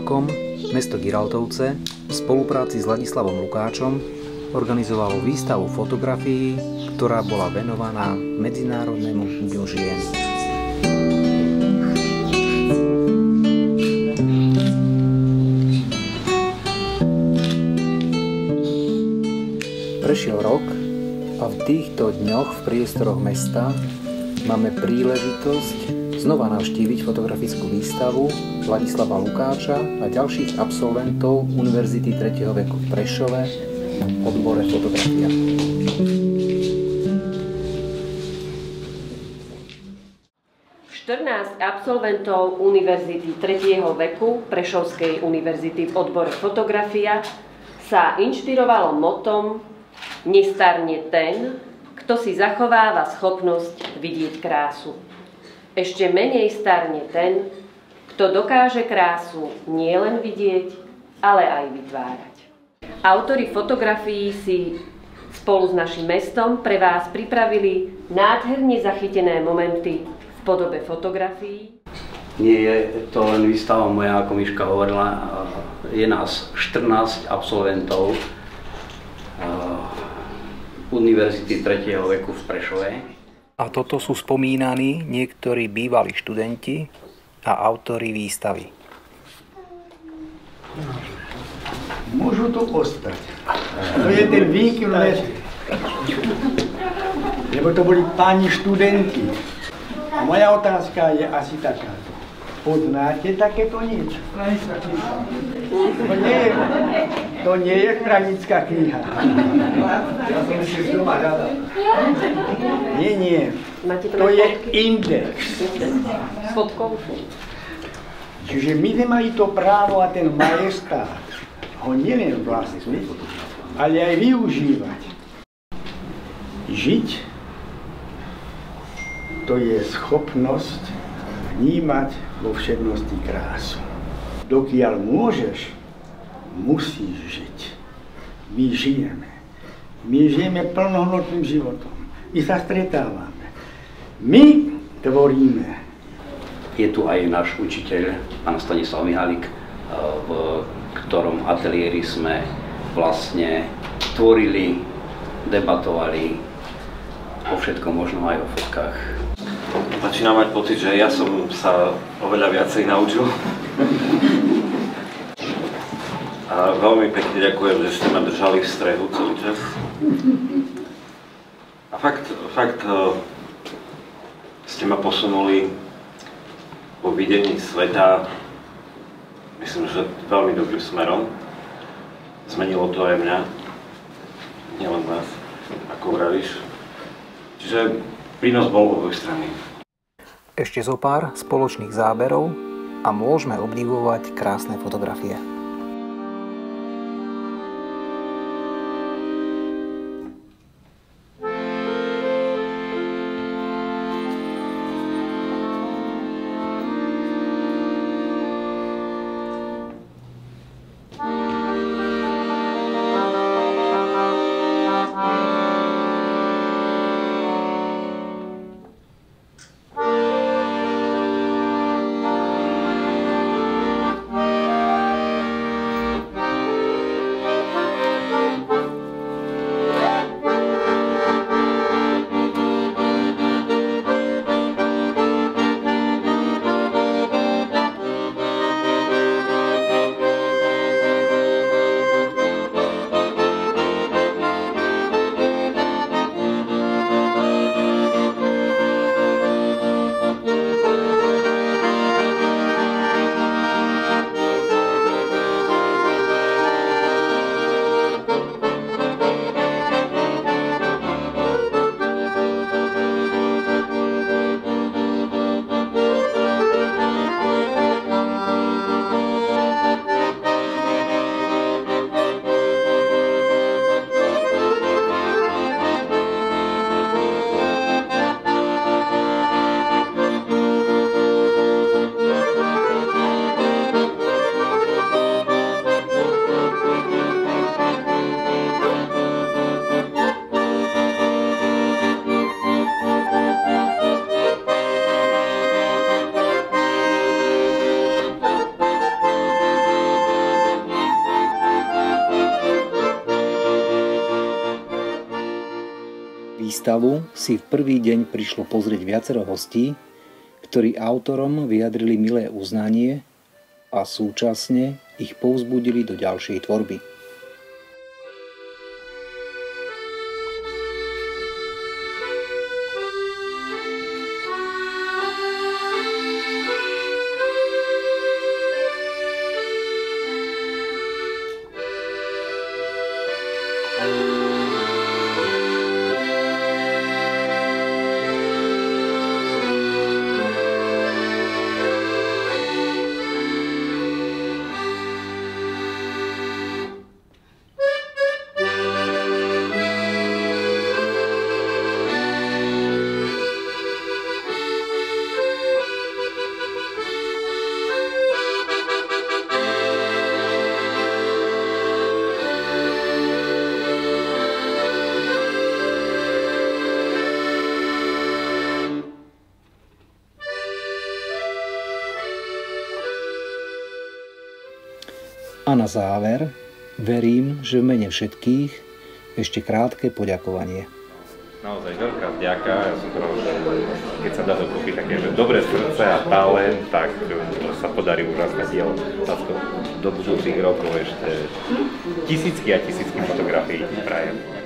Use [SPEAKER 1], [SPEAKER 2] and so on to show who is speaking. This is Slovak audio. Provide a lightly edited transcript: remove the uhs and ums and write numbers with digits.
[SPEAKER 1] rokom mesto Giraltovce v spolupráci s Ladislavom Lukáčom organizovalo výstavu fotografií, ktorá bola venovaná Medzinárodnému dňu žien. Prešiel rok a v týchto dňoch v priestoroch mesta máme príležitosť znova navštíviť fotografickú výstavu Ladislava Lukáča a ďalších absolventov Univerzity 3. veku v Prešove v odbore fotografia.
[SPEAKER 2] Absolventov Univerzity 3. veku Prešovskej univerzity v odbore fotografia sa inšpirovalo motom Nestarne ten, kto si zachováva schopnosť vidieť krásu. Ešte menej starne ten, kto dokáže krásu nielen vidieť, ale aj vytvárať. Autori fotografií si spolu s našim mestom pre vás pripravili nádherne zachytené momenty v podobe fotografií.
[SPEAKER 3] Nie je to len výstava moja, ako Miška hovorila, je nás 14 absolventov Univerzity 3. veku v Prešove.
[SPEAKER 1] A toto sú spomínaní niektorí bývalí študenti a autori výstavy.
[SPEAKER 4] Môžu tu ostať. To je ten výklet, lebo to boli páni študenti. A moja otázka je asi takáto. Poznáte takéto niečo? To nie je stranická kniha. Ja som si z doma hľadal. Nie. To je index.
[SPEAKER 2] Fotkou.
[SPEAKER 4] Čiže my sme mali to právo a ten majestát ho nielen vlastniť, ale aj využívať. Žiť to je schopnosť vnímať vo všednosti krásu. Dokiaľ môžeš, musíš žiť. My žijeme. My žijeme plnohodnotným životom. My sa stretávame. My tvoríme.
[SPEAKER 3] Je tu aj náš učiteľ, pán Stanislav Mihálik, v ktorom ateliéri sme vlastne tvorili, debatovali o všetkom možnom, aj o fotkách.
[SPEAKER 5] Začínam mať pocit, že ja som sa oveľa viacej naučil. A veľmi pekne ďakujem, že ste ma držali v strehu celý čas. A fakt ste ma posunuli vo videní sveta, myslím, že veľmi dobrým smerom. Zmenilo to aj mňa, nielen vás, ako vravíš. Čiže prínos bol oboj strany.
[SPEAKER 1] Ešte zo pár spoločných záberov a môžeme obdivovať krásne fotografie. výstavu si v prvý deň prišlo pozrieť viacero hostí, ktorí autorom vyjadrili milé uznanie a súčasne ich povzbudili do ďalšej tvorby. A na záver, verím, že v mene všetkých ešte krátke poďakovanie.
[SPEAKER 5] Naozaj veľká vďaka, ja som povedal, že keď sa dá dokopy také dobré srdce a talent, tak sa podarí úžasné dielo. Do budúcich rokov ešte tisícky a tisícky fotografií prajem.